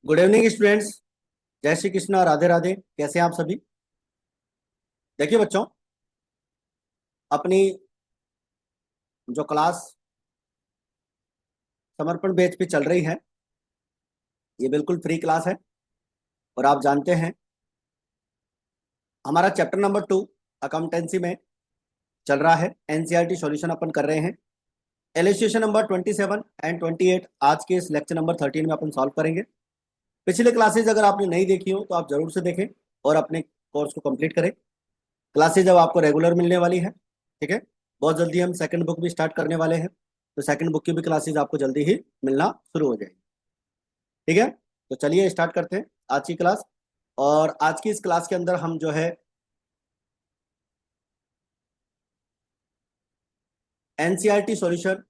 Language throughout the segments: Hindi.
Good evening students. जय श्री कृष्ण, राधे राधे। कैसे हैं आप सभी? देखिए बच्चों, अपनी जो क्लास समर्पण बैच पे चल रही है, ये बिल्कुल फ्री क्लास है। और आप जानते हैं हमारा चैप्टर नंबर 2 अकाउंटेंसी में चल रहा है। एनसीईआरटी सॉल्यूशन अपन कर रहे हैं। इलस्ट्रेशन नंबर 27 एंड 28 आज के इस लेक्चर नंबर 13 में अपन सॉल्व करेंगे। पिछले क्लासेज अगर आपने नहीं देखी हो तो आप जरूर से देखें और अपने कोर्स को कंप्लीट करें। क्लासेज अब आपको रेगुलर मिलने वाली है, ठीक है। बहुत जल्दी हम सेकंड बुक भी स्टार्ट करने वाले हैं, तो सेकंड बुक की भी क्लासेज आपको जल्दी ही मिलना शुरू हो जाएगी, ठीक है। तो चलिए स्टार्ट करते हैं आज की क्लास। और आज की इस क्लास के अंदर हम जो है NCERT solution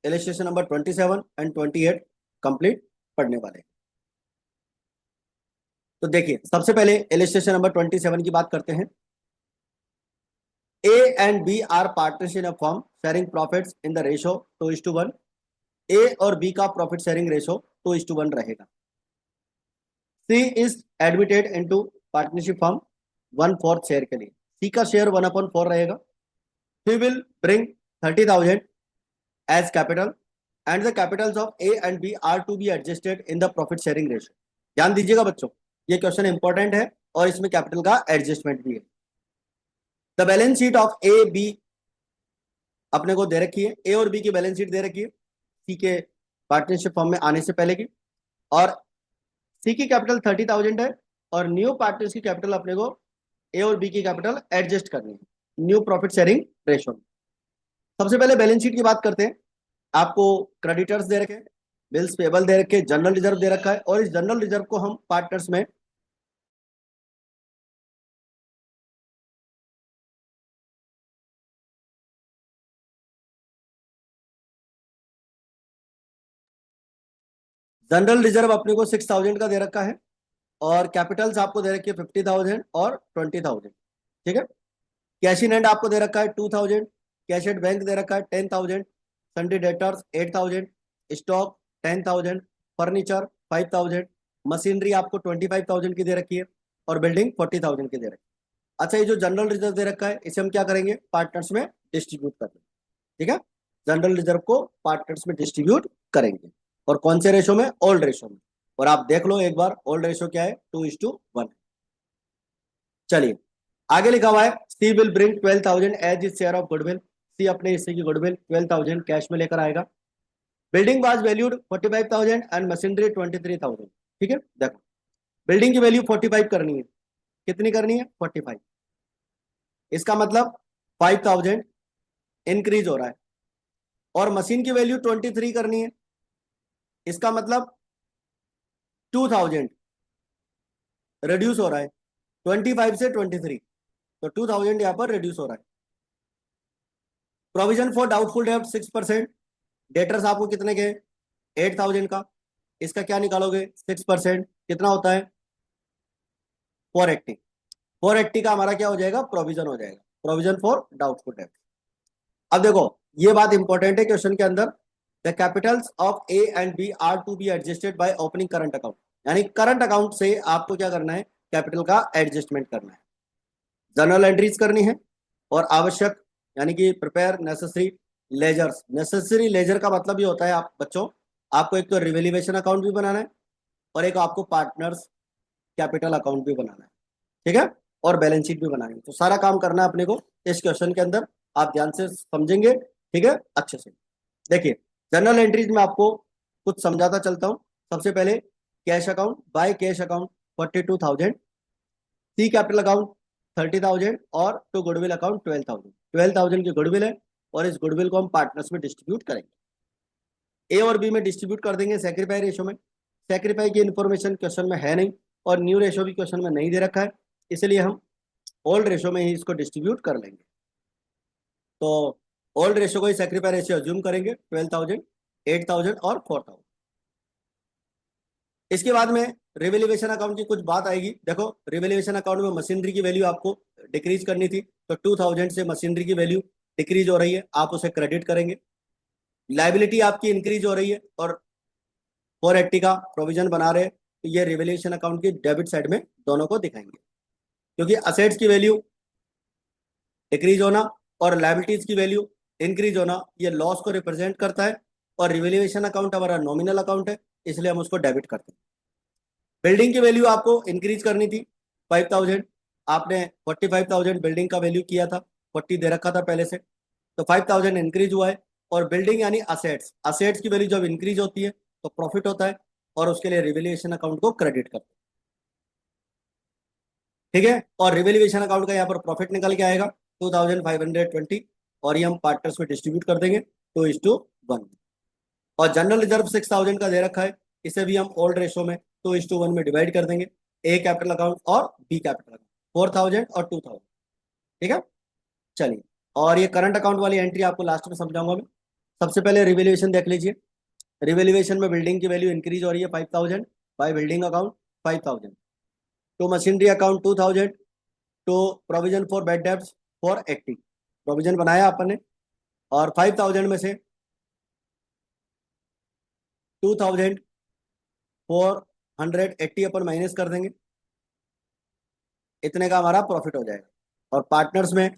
illustration number 27 and 28 complete पढ़ने वाले हैं। तो देखिए, सबसे पहले इलस्ट्रेशन नंबर 27 की बात करते हैं। A and B are partners in a firm sharing profits in the ratio 2:1। A और B का प्रॉफिट शेयरिंग रेशो 2:1 रहेगा। C is admitted into partnership firm 1/4 share के लिए। C का शेयर 1/4 रहेगा। He will bring 30,000 as capital and the capitals of A and B are to be adjusted in the profit sharing ratio। ध्यान दीजिएगा बच्चों, ये क्वेश्चन इंपॉर्टेंट है और इसमें कैपिटल का एडजस्टमेंट भी है। The balance sheet of A B अपने को दे रखी है। ए और बी की बैलेंस शीट दे रखी है सी के पार्टनरशिप फॉर्म में आने से पहले की। और सी की कैपिटल 30,000 है और न्यू पार्टनर्स की कैपिटल अपने को ए और बी की कैपिटल एडजस्ट करनी है न्यू प्रॉफिट शेयरिंग रेशो में। सबसे पहले बैलेंस शीट की बात करते हैं। आपको क्रेडिटर्स दे रखे हैं, बिल्स पेबल दे रखे, जनरल रिजर्व दे रखा है और इस जनरल रिजर्व को हम पार्टनर्स में जनरल रिजर्व अपने को 6,000 का दे रखा है और कैपिटल्स आपको दे रखी है 50,000 और 20,000, ठीक है। कैश इन हैंड आपको दे रखा है 2,000, कैश एट बैंक दे रखा है 10,000, सन्डी डेटर्स 8,000, स्टॉक 10,000, फर्नीचर 5,000, मशीनरी आपको 25,000 की दे रखी है और बिल्डिंग 40,000 की दे रखी है। अच्छा, ये जो जनरल रिजर्व दे रखा है इसे हम क्या करेंगे, पार्टनर्स में डिस्ट्रीब्यूट कर देंगे, ठीक है। जनरल रिजर्व को पार्टनर्स में डिस्ट्रीब्यूट करेंगे और कौन से रेशो में, ओल्ड रेशो में। और आप देख लो एक बार ओल्ड रेशो क्या है, 2:1। चलिए आगे लिखा हुआ है C will bring 12,000 as is share of goodwill. C अपने हिस्से की गुडविल 12,000 कैश में लेकर आएगा। Building was valued 45,000 and machinery 23,000, ठीक है। देखो, बिल्डिंग की वैल्यू 45 करनी है। कितनी करनी है, 45। इसका मतलब 5,000 इंक्रीज हो रहा है। और मशीन की वैल्यू 23 करनी है, इसका मतलब 2,000 रिड्यूस हो रहा है। 25 से 23, तो 2,000 यहां पर रिड्यूस हो रहा है। प्रोविजन फॉर डाउटफुल डेब्ट 6%। डेटर्स आपको कितने के, 8,000 का। इसका क्या निकालोगे, 6% कितना होता है, 480। 480 का हमारा क्या हो जाएगा, प्रोविजन हो जाएगा, प्रोविजन फॉर डाउटफुल डेब्ट। अब देखो, ये बात इंपॉर्टेंट है क्वेश्चन के अंदर। The capitals of A and B are to be adjusted by opening current account. यानी करंट अकाउंट से आपको क्या करना है, कैपिटल का एडजस्टमेंट करना है, जर्नल एंट्रीज करनी है और आवश्यक यानी कि prepare necessary ledgers. Necessary ledger का मतलब ये होता है आप बच्चों, आपको एक तो रिवेल्यूएशन अकाउंट भी बनाना है और एक आपको पार्टनर्स कैपिटल अकाउंट भी बनाना है, ठीक है, और बैलेंस शीट भी बनानी है। तो सारा काम करना है अपने को इस क्वेश्चन के अंदर। आप ध्यान से समझेंगे, ठीक है, अच्छे से। देखिए, जर्नल एंट्रीज में आपको कुछ समझाता चलता हूं। सबसे पहले cash account, by cash account 42,000, C capital account 30,000 और टू गुडविल अकाउंट 12,000। 12,000 की गुडविल है और इस गुडविल को हम पार्टनर्स में डिस्ट्रीब्यूट करेंगे। ए और बी में डिस्ट्रीब्यूट कर देंगे सैक्रिफाई रेशो में। सैक्रिफाई की इंफॉर्मेशन क्वेश्चन में है नहीं और न्यू रेशो भी क्वेश्चन में नहीं दे रखा है, इसलिए हम ओल्ड रेशो में ही इसको डिस्ट्रीब्यूट कर लेंगे। तो ओल्ड रेशो को ही सैक्रिफाई रेशियो अज्यूम करेंगे, 12,000, 8,000 और 4,000। इसके बाद में रिवेल्यूएशन अकाउंट की कुछ बात आएगी। देखो, रिवेल्यूएशन अकाउंट में मशीनरी की वैल्यू आपको डिक्रीज करनी थी, तो 2,000 से मशीनरी की वैल्यू डिक्रीज हो रही है, आप उसे क्रेडिट करेंगे। लाइबिलिटी आपकी इंक्रीज हो रही है और 480 का प्रोविजन बना रहे तो ये रिवैल्यूएशन अकाउंट की डेबिट साइड में दोनों को दिखाएंगे, क्योंकि असेट्स की वैल्यू डिक्रीज होना और लायबिलिटीज की वैल्यू इंक्रीज होना ये लॉस को रिप्रेजेंट करता है, और रिवैल्यूएशन अकाउंट हमारा नॉमिनल अकाउंट है इसलिए हम उसको डेबिट करते हैं। बिल्डिंग की वैल्यू आपको इंक्रीज करनी थी 5000, आपने 45,000 बिल्डिंग का वैल्यू किया था, 40 दे रखा था पहले से, तो 5000 इंक्रीज हुआ है। और बिल्डिंग यानी असेट्स, असेट्स की वैल्यू जब इंक्रीज होती है तो प्रॉफिट होता है, और उसके लिए रिवैल्यूएशन अकाउंट को क्रेडिट करते हैं। ठीक है, और रिवैल्यूएशन अकाउंट का यहाँ पर प्रॉफिट निकल के आएगा 2520, और ये हम पार्टनर्स में डिस्ट्रीब्यूट कर देंगे 2:1। और जनरल रिजर्व 6000 का दे रखा है, इसे भी हम ओल्ड रेशो में 2:1 में डिवाइड कर देंगे, ए कैपिटल अकाउंट और बी कैपिटल अकाउंट, 4000 और 2000। ठीक है, चलिए, और ये करंट अकाउंट वाली एंट्री आपको लास्ट में समझाऊंगा मैं। सबसे पहले रिवैल्यूएशन देख लीजिए। रिवैल्यूएशन में बिल्डिंग की वैल्यू इंक्रीज हो रही है 5000 by building account 5000, to machinery account 2000, to provision for bad debts 480, provision बनाया अपन ने, और 5000 में से 2480 अपन माइनस कर देंगे, इतने का हमारा प्रॉफिट हो जाएगा। और पार्टनर्स में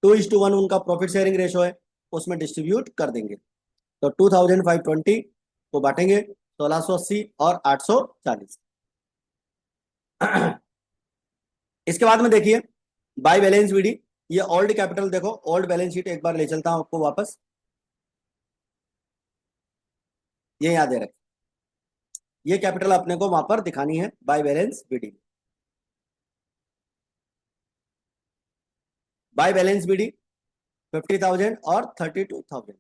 2:1 उनका प्रॉफिट शेयरिंग रेशो है, उसमें डिस्ट्रीब्यूट कर देंगे। तो 2520 को बांटेंगे 1680 और 840। इसके बाद में देखिए बाय बैलेंस बीडी, ये ओल्ड कैपिटल, देखो ओल्ड बैलेंस शीट एक बार ले चलता हूं आपको वापस, ये याद है रखें, ये कैपिटल अपने को वहां पर दिखानी है by balance BD. By balance BD 50,000 और 32,000।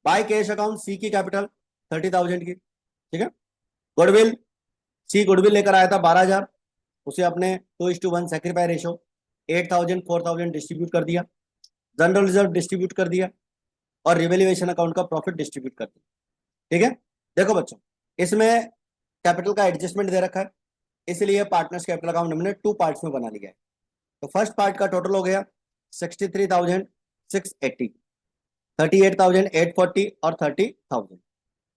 बाय कैश अकाउंट सी की कैपिटल 30,000 की। ठीक है, गुडविल, सी गुडविल लेकर आया था 12,000, उसे अपने 2:1 सेक्रीफाई रेशो 8,000 4,000 डिस्ट्रीब्यूट कर दिया, जनरल रिजर्व डिस्ट्रीब्यूट कर दिया, और रिवैल्यूएशन अकाउंट का प्रॉफिट डिस्ट्रीब्यूट कर दिया। ठीक है, देखो बच्चों, इसमें कैपिटल का एडजस्टमेंट दे रखा है, इसलिए पार्टनर्स कैपिटल अकाउंट हमने 2 पार्ट्स में बना लिया है। तो फर्स्ट पार्ट का टोटल हो गया 63,680, 38,840 और 30,000।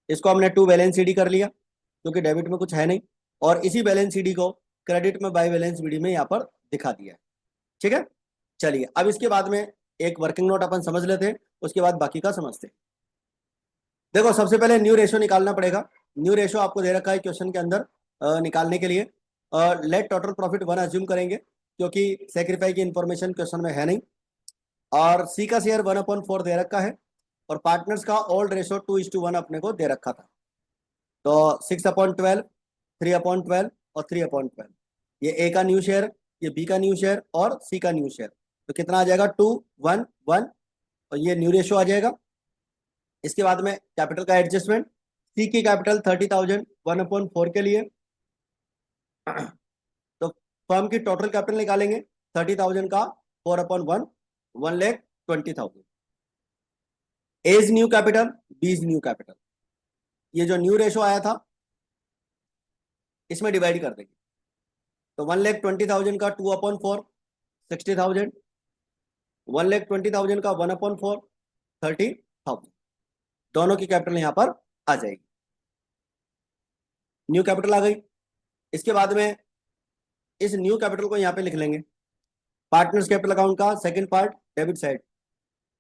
इसको हमने 2 बैलेंस सीडी कर लिया, क्योंकि डेबिट में कुछ है नहीं, और इसी बैलेंस सीडी को क्रेडिट में बाय बैलेंस बीडी में यहाँ पर दिखा दिया है। ठीक है, चलिए अब इसके बाद में एक वर्किंग नोट अपन समझ लेते हैं, उसके बाद बाकी का समझते हैं। देखो सबसे पहले न्यू रेशो निकालना पड़ेगा। न्यू रेशो आपको दे रखा है क्वेश्चन के अंदर, निकालने के लिए लेट टोटल प्रॉफिट 1 अज्यूम करेंगे, क्योंकि सेक्रीफाई की इंफॉर्मेशन क्वेश्चन में है नहीं, और सी का शेयर 1/4 दे रखा है, और पार्टनर्स का ओल्ड रेशो 2:1 अपने को दे रखा था। तो 6/12, 3/12 और 3/12, ये ए का न्यू शेयर, ये बी का न्यू शेयर और सी का न्यू शेयर, तो कितना आ जाएगा 2:1:1, और ये न्यू रेशो आ जाएगा। इसके बाद में कैपिटल का एडजस्टमेंट, सी की कैपिटल 30,000 1/4 के लिए, तो फर्म की टोटल कैपिटल निकालेंगे 30,000 का 4/1, 1,20,000। एज न्यू कैपिटल, बीज न्यू कैपिटल, ये जो न्यू रेशो आया था इसमें डिवाइड कर देंगे, तो 1,20,000 का 2/4 60,000, 1,20,000 का 1/4 30,000, दोनों की कैपिटल यहां पर आ जाएगी, न्यू कैपिटल आ गई। इसके बाद में इस न्यू कैपिटल को यहाँ पे लिख लेंगे, पार्टनर्स कैपिटल अकाउंट का second part debit side,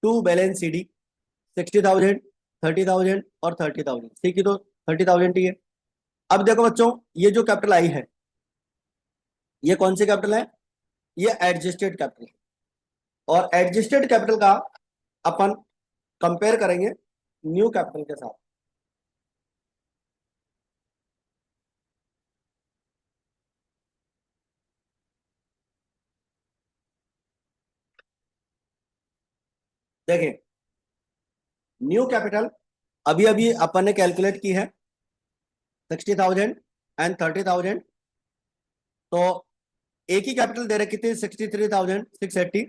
to balance CD 60,000 30,000 और 30,000, ठीक है, तो 30,000 ही है। अब देखो बच्चों, ये जो कैपिटल आई है ये कौन सी कैपिटल है, ये एडजस्टेड कैपिटल है, और एडजस्टेड कैपिटल का अपन कंपेयर करेंगे न्यू कैपिटल के साथ। देखिए न्यू कैपिटल अभी अभी अपन ने कैलकुलेट की है 60,000 एंड 30,000, तो एक ही कैपिटल दे रखी थी 63,680,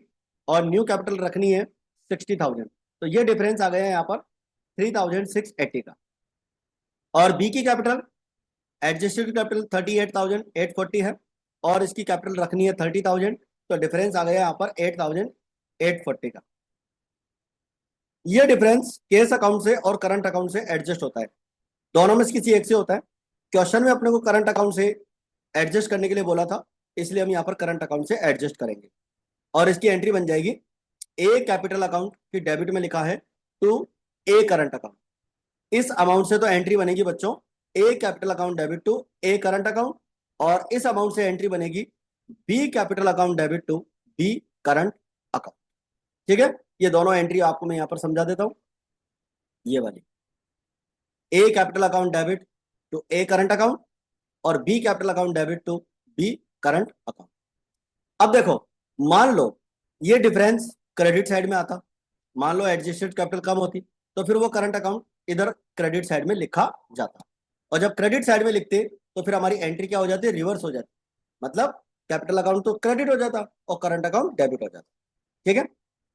और न्यू कैपिटल रखनी है 60,000, तो ये डिफरेंस आ गया है यहाँ पर 3,680 का। और बी की कैपिटल एडजस्टेड कैपिटल 38,840 है, और इसकी कैपिटल रखनी है 30,000, तो डिफरेंस आ गया यहाँ पर 8,840 का। ये डिफरेंस केस अकाउंट से और करंट अकाउंट से एडजस्ट होता है, दोनों में से किसी एक से होता है। क्वेश्चन में अपने को करंट अकाउंट से एडजस्ट करने के लिए बोला था, इसलिए हम यहाँ पर करंट अकाउंट से एडजस्ट करेंगे और इसकी एंट्री बन जाएगी ए कैपिटल अकाउंट की डेबिट में लिखा है टू ए करंट अकाउंट। इस अमाउंट से तो एंट्री बनेगी बच्चों A capital account debit to A current account, और इस अमाउंट से एंट्री बनेगी B capital account debit to B current account. ठीक है, ये दोनों एंट्री आपको मैं यहां पर समझा देता हूं। ये वाली A capital account debit to A current account और B capital account debit to B current account. अब देखो, मान लो ये डिफरेंस क्रेडिट साइड में आता, मान लो एडजस्टेड कैपिटल कम होती, तो फिर वो करंट अकाउंट इधर क्रेडिट साइड में लिखा जाता, और जब क्रेडिट साइड में लिखते तो फिर हमारी एंट्री क्या हो जाती है, रिवर्स हो जाती, मतलब कैपिटल अकाउंट तो क्रेडिट हो जाता और करंट अकाउंट डेबिट हो जाता। ठीक है,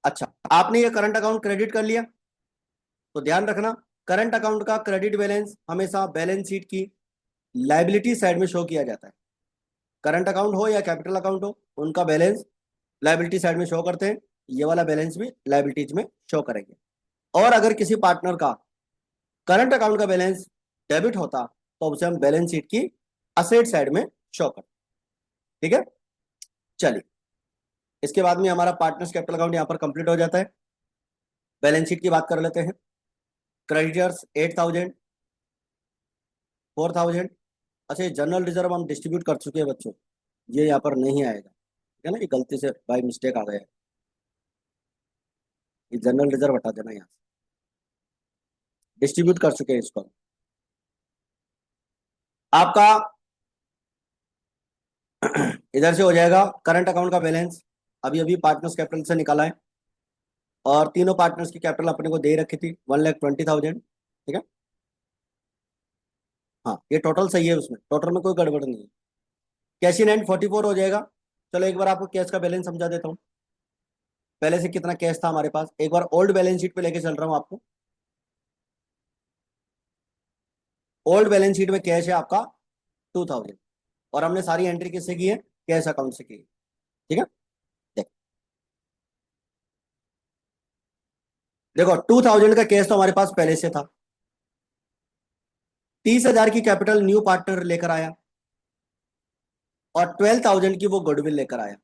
अच्छा आपने ये करंट अकाउंट क्रेडिट कर लिया, तो ध्यान रखना करंट अकाउंट का क्रेडिट बैलेंस हमेशा बैलेंस शीट की लाइबिलिटी साइड में शो किया जाता है। करंट अकाउंट हो या कैपिटल अकाउंट हो, उनका बैलेंस लाइबिलिटी साइड में शो करते हैं, ये वाला बैलेंस भी लाइबिलिटीज में शो करेंगे। और अगर किसी पार्टनर का करंट अकाउंट का बैलेंस डेबिट होता तो उसे हम बैलेंस शीट की असेट साइड में शो करते। ठीक है, चलिए इसके बाद में हमारा पार्टनर्स कैपिटल अकाउंट यहां पर कंप्लीट हो जाता है। बैलेंस शीट की बात कर लेते हैं। क्रेडिटर्स 8000, 4000। अच्छा ये जनरल रिजर्व हम डिस्ट्रीब्यूट कर चुके हैं बच्चों, ये यहाँ पर नहीं आएगा, ठीक है ना, ये गलती से बाय मिस्टेक आ गया है, ये जनरल रिजर्व हटा देना, यहाँ डिस्ट्रीब्यूट कर चुके हैं इसको। आपका इधर से हो जाएगा करंट अकाउंट का बैलेंस, अभी अभी पार्टनर्स कैपिटल से निकाला है, और तीनों पार्टनर्स की कैपिटल अपने को दे रखी थी 1,20,000। ठीक है, हाँ ये टोटल सही है, उसमें टोटल में कोई गड़बड़ नहीं है। कैश इन हैंड 44 हो जाएगा। चलो एक बार आपको कैश का बैलेंस समझा देता हूँ, पहले से कितना कैश था हमारे पास, एक बार ओल्ड बैलेंस शीट पे लेके चल रहा हूँ आपको। ओल्ड बैलेंस शीट में कैश है आपका 2000, और हमने सारी एंट्री किससे की है, कैश अकाउंट से की है। ठीक है, देख देखो 2000 का कैश तो हमारे पास पहले से था, 30,000 की कैपिटल न्यू पार्टनर लेकर आया, और 12,000 की वो गुडविल लेकर आया,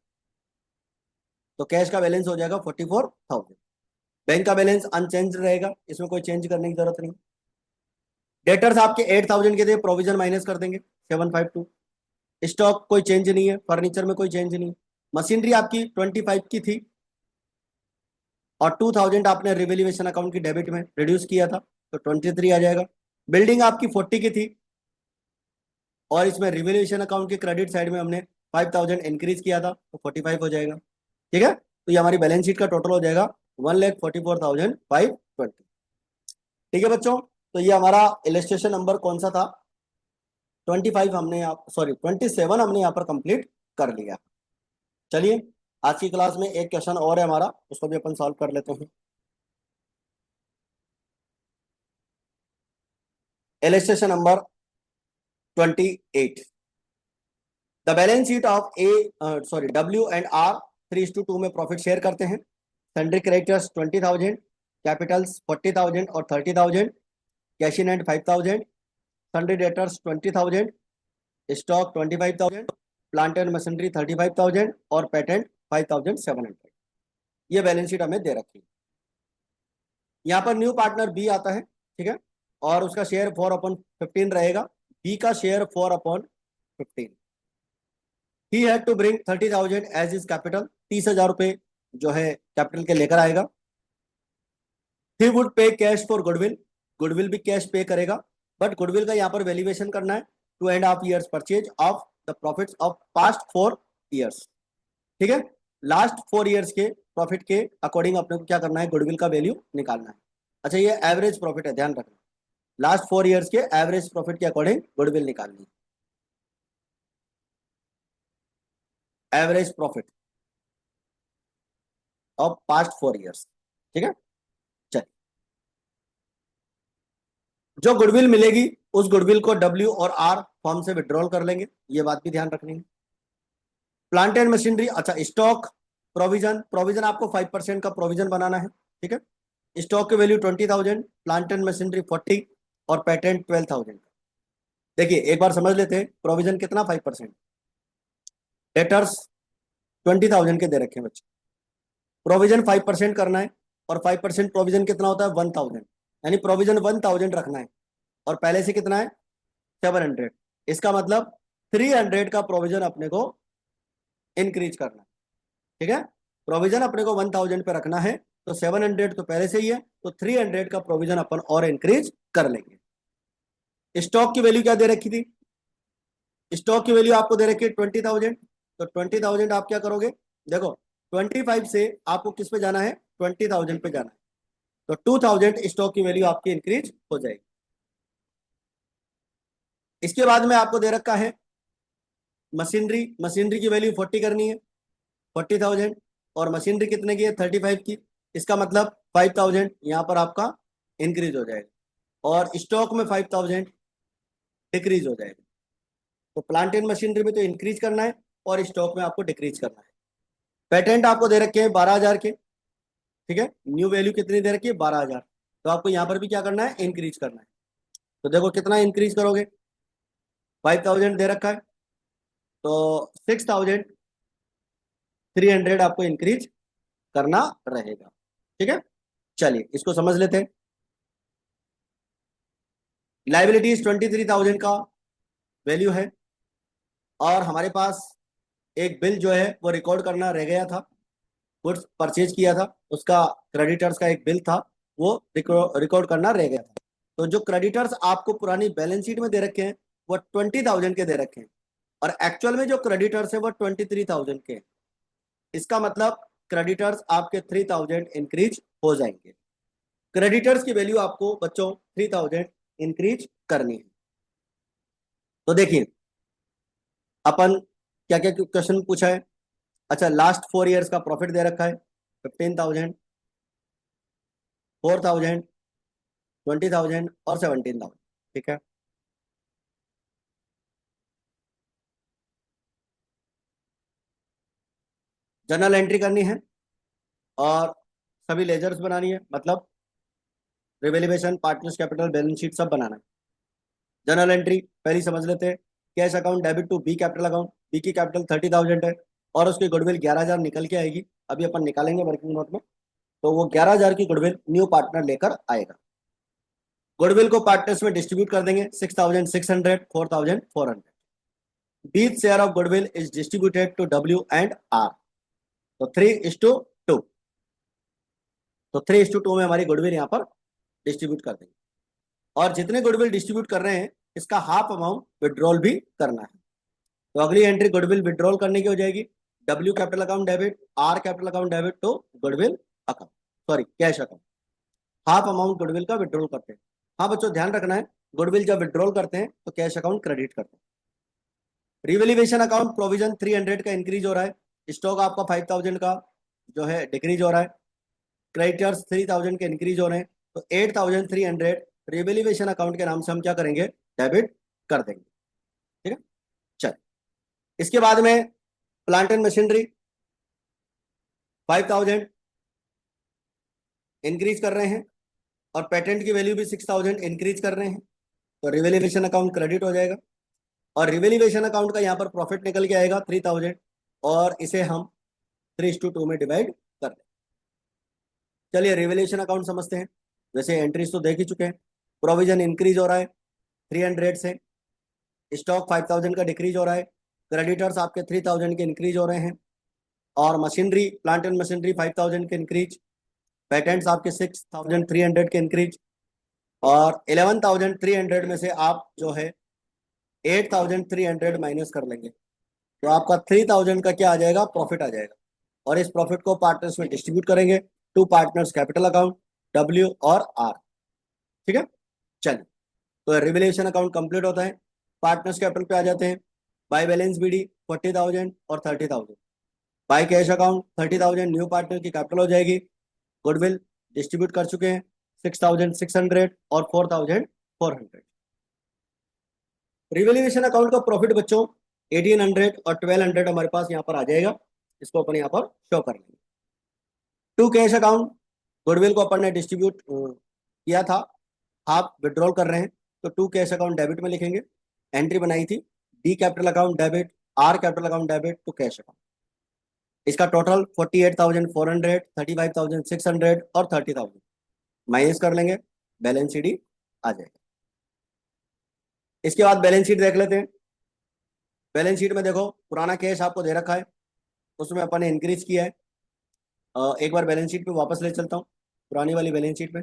तो कैश का बैलेंस हो जाएगा 44,000। बैंक का बैलेंस अनचेंज रहेगा, इसमें कोई चेंज करने की जरूरत नहीं। डेटर्स आपके 8,000 के थे, प्रोविजन माइनस कर देंगे 752। स्टॉक कोई चेंज नहीं है, फर्नीचर में कोई चेंज नहीं है। मशीनरी आपकी 25 की थी, और 2000 आपने रिवेल्यूएशन अकाउंट की डेबिट में रिड्यूस किया था, तो 23 आ जाएगा। बिल्डिंग आपकी 40 की थी, और इसमें रिवेल्यूएशन अकाउंट के क्रेडिट साइड में हमने 5,000 इंक्रीज किया था, तो 45 हो जाएगा। ठीक है, तो ये हमारी बैलेंस शीट का टोटल हो जाएगा 1,44,520। ठीक है बच्चों, तो ये हमारा इलस्ट्रेशन नंबर कौन सा था, 25 हमने यहाँ, सॉरी 27 हमने यहाँ पर कंप्लीट कर लिया। चलिए आज की क्लास में एक क्वेश्चन और है हमारा, उसको भी अपन सॉल्व कर लेते हैं। Illustration number 28। The balance sheet of A sorry W and R 3:2 में प्रॉफिट शेयर करते हैं। सन्ड्री क्रेडिटर्स 20,000, कैपिटल्स 40,000 और 30,000, cash in hand 5,000, sundry debtors 20,000, stock 25,000, plant and machinery 35,000 और पेटेंट 5,700। ये बैलेंस शीट हमें दे रखी है। यहाँ पर न्यू पार्टनर बी आता है, ठीक है, और उसका शेयर 4/15 रहेगा। बी का share 4/15। He had to bring 30,000 as his capital, 30,000 रुपए जो है कैपिटल के लेकर आएगा। He would pay cash for goodwill, goodwill भी कैश पे करेगा, बट गुडविल का यहाँ पर वैल्यूएशन करना है 2.5 years purchase of the profits of past 4 years। ठीक है, लास्ट 4 years के प्रॉफिट के अकॉर्डिंग अपने को क्या करना है, गुडविल का वैल्यू निकालना है। अच्छा ये एवरेज प्रॉफिट है, ध्यान रखना, लास्ट 4 years के एवरेज प्रॉफिट के अकॉर्डिंग गुडविल निकालनी है, average profit of past 4 years। ठीक है, चलिए जो गुडविल मिलेगी उस गुडविल को डब्ल्यू और आर फॉर्म से विड्रॉल कर लेंगे, ये बात भी ध्यान रखनी है। प्लांट एंड मशीनरी, अच्छा स्टॉक प्रोविजन, प्रोविजन आपको 5% का प्रोविजन बनाना है। ठीक है, स्टॉक की वैल्यू 20,000, प्लांट एंड मशीनरी 40, और पेटेंट 12,000 का। देखिए एक बार समझ लेते हैं, प्रोविजन कितना 5%, डेटर्स 20,000 के दे रखे हैं बच्चे, प्रोविजन 5% करना है, और 5% प्रोविजन कितना होता है 1,000, यानी प्रोविजन 1,000 रखना है, और पहले से कितना है 700, इसका मतलब 300 का प्रोविजन अपने को इंक्रीज करना है। ठीक है, प्रोविजन अपने को 1,000 पे रखना है, तो 700 तो पहले से ही है, तो 300 का प्रोविजन अपन और इंक्रीज कर लेंगे। स्टॉक की वैल्यू क्या दे रखी थी, स्टॉक की वैल्यू आपको दे रखी है 20,000, तो 20,000 आप क्या करोगे, देखो 25 से आपको किस पे जाना है 20,000 पे जाना है, तो 2,000 स्टॉक की वैल्यू आपकी इंक्रीज हो जाएगी। इसके बाद में आपको दे रखा है मशीनरी, मशीनरी की वैल्यू 40 करनी है, 40,000, और मशीनरी कितने की है 35 की, इसका मतलब 5,000 यहाँ पर आपका इंक्रीज हो जाएगा, और स्टॉक में 5,000 डिक्रीज हो जाएगा। तो प्लांट एंड मशीनरी में तो इंक्रीज करना है, और स्टॉक में आपको डिक्रीज करना है। पेटेंट आपको दे रखे हैं 12,000 के, ठीक है, न्यू वैल्यू कितनी दे रखी है 12,000, तो आपको यहाँ पर भी क्या करना है इंक्रीज करना है। तो देखो कितना इंक्रीज करोगे, 5,000 दे रखा है, तो 6,300 आपको इंक्रीज करना रहेगा। ठीक है, चलिए इसको समझ लेते हैं। लाइबिलिटीज 23,000 का वैल्यू है, और हमारे पास एक बिल जो है वो रिकॉर्ड करना रह गया था, गुड्स परचेज किया था उसका, क्रेडिटर्स का एक बिल था, वो रिकॉर्ड करना रह गया था। तो जो क्रेडिटर्स आपको पुरानी बैलेंस शीट में दे रखे हैं वो 20,000 के दे रखे हैं, और एक्चुअल में जो क्रेडिटर्स है वो 23,000 के हैं। इसका मतलब क्रेडिटर्स आपके 3,000 इंक्रीज हो जाएंगे। क्रेडिटर्स की वैल्यू आपको बच्चों 3,000 इंक्रीज करनी है। तो देखिए अपन क्या क्या क्वेश्चन पूछा है। अच्छा, लास्ट 4 ईयर्स का प्रॉफिट दे रखा है 15,000, 4,000, 20,000 और 17,000। ठीक है, जर्नल एंट्री करनी है, और सभी लेजर्स बनानी है, मतलब revaluation, partners capital, balance sheet सब बनाना है। जर्नल एंट्री पहली समझ लेते हैं, cash account debit to B capital account, B की कैपिटल 30,000 है, और उसकी गुडविल 11,000 निकल के आएगी, अभी अपन निकालेंगे वर्किंग नोट में। तो वो 11,000 की गुडविल न्यू पार्टनर लेकर आएगा। गुडविल को पार्टनर्स में डिस्ट्रीब्यूट कर देंगे, 6,600, 4,400। बीच share of goodwill is distributed to W and R, तो 3:2, तो 3:2 में हमारी गुडविल यहाँ पर डिस्ट्रीब्यूट कर देंगे, और जितने गुडविल डिस्ट्रीब्यूट कर रहे हैं इसका हाफ अमाउंट विड्रॉल भी करना है। तो अगली एंट्री गुडविल विड्रॉल करने की हो जाएगी, W capital account debit, R capital account debit to goodwill account, sorry cash account, half amount goodwill का विड्रॉल करते हैं। हाँ बच्चों ध्यान रखना है, गुडविल जब विड्रॉल करते हैं तो कैश अकाउंट क्रेडिट करते हैं। रिवेल्यूएशन अकाउंट प्रोविजन 300 का इंक्रीज हो रहा है, स्टॉक आपका 5,000 का जो है डिक्रीज हो रहा है, क्रेडिटर्स 3,000 के इंक्रीज हो रहे हैं, तो 8,300 रिवेल्यूएशन अकाउंट के नाम से हम क्या करेंगे डेबिट कर देंगे। ठीक है, चल इसके बाद में प्लांट एंड मशीनरी 5,000 इंक्रीज कर रहे हैं, और पेटेंट की वैल्यू भी 6,000 इंक्रीज कर रहे हैं, तो रिवेल्यूएशन अकाउंट क्रेडिट हो जाएगा, और रिवेल्यूएशन अकाउंट का यहाँ पर प्रॉफिट निकल के आएगा 3,000, और इसे हम 3:2 में डिवाइड कर दें। चलिए रिवेल्यूएशन अकाउंट समझते हैं, वैसे एंट्रीज तो देख ही चुके हैं। प्रोविजन इंक्रीज हो रहा है 300 से, स्टॉक 5,000 का डिक्रीज हो रहा है, क्रेडिटर्स आपके 3,000 के इंक्रीज हो रहे हैं, और मशीनरी प्लांट एंड मशीनरी 5,000 के इंक्रीज, पेटेंट्स आपके 6,300 के इंक्रीज, और 11,300 में से आप जो है 8,300 माइनस कर लेंगे, तो आपका 3,000 का क्या आ जाएगा प्रॉफिट आ जाएगा, और इस प्रॉफिट को पार्टनर्स में डिस्ट्रीब्यूट करेंगे to partners capital account W और आर। ठीक है, चलिए तो रिवेल्यूशन अकाउंट कंप्लीट होता है, पार्टनर्स कैपिटल पे आ जाते हैं। बाय बैलेंस बीडी 40,000 और 30,000, bye cash account 30,000 new partner की कैपिटल हो जाएगी, गुडविल डिस्ट्रीब्यूट कर चुके हैं 6,600 और 4,400। रिवेल्यूएशन अकाउंट का प्रॉफिट बच्चों 1,800 और 1,200 हमारे पास यहाँ पर आ जाएगा, इसको अपन यहाँ पर शो कर लेंगे। टू कैश अकाउंट, गुडविल को अपन ने डिस्ट्रीब्यूट किया था, हाफ विड्रॉल कर रहे हैं, तो टू कैश अकाउंट डेबिट में लिखेंगे, एंट्री बनाई थी D capital account debit, R capital account debit to cash account. इसका टोटल 48,400, 35,600 और 30,000 माइनस कर लेंगे, बैलेंस शीट ही आ जाएगा। इसके बाद बैलेंस शीट देख लेते हैं। बैलेंस शीट में देखो पुराना कैश आपको दे रखा है, उसमें अपन ने इंक्रीज किया है। एक बार बैलेंस शीट पे वापस ले चलता हूँ। पुरानी वाली बैलेंस शीट में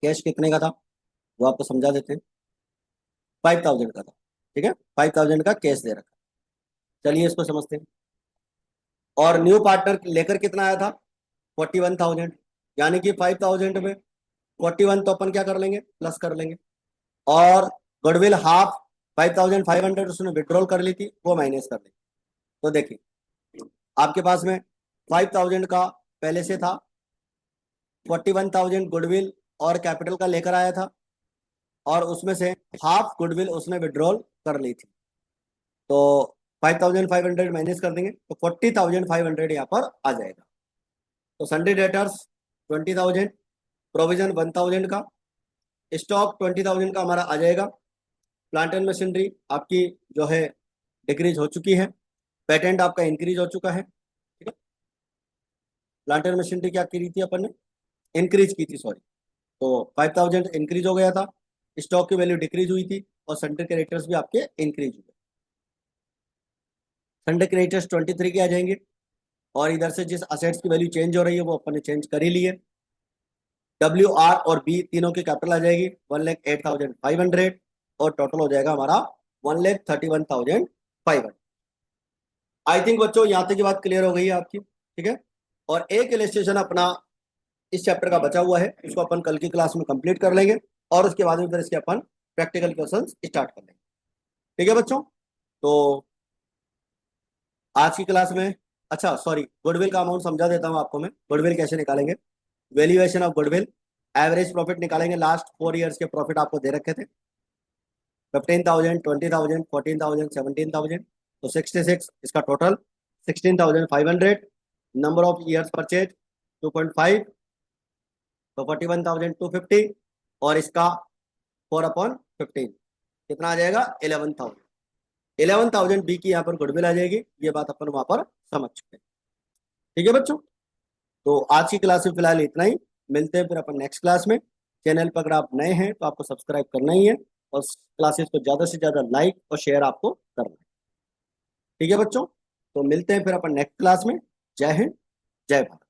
कैश कितने का था वो आपको समझा देते हैं। 5,000 का था, ठीक है, 5,000 का कैश दे रखा। चलिए इसको समझते हैं। और न्यू पार्टनर लेकर कितना आया था, 41,000, यानी कि 5,000 में 41 तो अपन क्या कर लेंगे, प्लस कर लेंगे। और गुडविल हाफ 5,500 उसने विड्रॉल कर ली थी, वो माइनस कर लेंगे। तो देखिए आपके पास में 5,000 का पहले से था, 41,000 गुडविल और कैपिटल का लेकर आया था, और उसमें से हाफ गुडविल उसने विड्रॉल कर ली थी। तो 5,500 माइनस कर देंगे तो 40,500 यहाँ पर आ जाएगा। तो सन्डे डेटर्स 20,000, प्रोविजन 1,000 का, स्टॉक 20,000 का हमारा आ जाएगा। प्लांट एंड मशीनरी आपकी जो है डिक्रीज हो चुकी है, पेटेंट आपका इंक्रीज हो चुका है, ठीक है। प्लांट एंड मशीनरी क्या की थी अपन ने, इंक्रीज की थी, सॉरी। तो 5,000 इंक्रीज हो गया था, स्टॉक की वैल्यू डिक्रीज हुई थी, और सन्डे क्रेडिटर्स भी आपके इंक्रीज हुए। सन्डे क्रेडिटर्स 23 के आ जाएंगे, और इधर से जिस असेट्स की वैल्यू चेंज हो रही है वो अपन ने चेंज कर ही ली है। डब्ल्यू आर और बी तीनों की कैपिटल आ जाएगी 1,08,500, और टोटल हो जाएगा हमारा 1,31,500। आई थिंक बच्चों यहाँ तक की बात क्लियर हो गई है आपकी, ठीक है। और एक इलस्ट्रेशन अपना इस चैप्टर का बचा हुआ है, इसको अपन कल की क्लास में कंप्लीट कर लेंगे, और उसके बाद में फिर इसके अपन प्रैक्टिकल क्वेश्चन स्टार्ट कर लेंगे, ठीक है बच्चों। तो आज की क्लास में, अच्छा सॉरी, गुडविल का अमाउंट समझा देता हूँ आपको मैं, गुडविल कैसे निकालेंगे। Valuation of goodwill, average profit निकालेंगे, लास्ट 4 ईयर्स के प्रॉफिट आपको दे रखे थे, 15,000, 20,000, 14,000, 17,000, तो 66, इसका total 16,500। Number of years purchase 2.5, तो 41,250, और इसका 4/15 कितना आ जाएगा, 11,000 बी की यहाँ पर गुडविल आ जाएगी। ये बात अपन वहां पर समझ चुके हैं, ठीक है बच्चों। तो आज की क्लास में फिलहाल इतना ही, मिलते हैं फिर अपन नेक्स्ट क्लास में। चैनल पर अगर आप नए हैं तो आपको सब्सक्राइब करना ही है, और क्लासेस को ज़्यादा से ज़्यादा लाइक और शेयर आपको करना है, ठीक है बच्चों। तो मिलते हैं फिर अपन नेक्स्ट क्लास में। जय हिंद, जय भारत।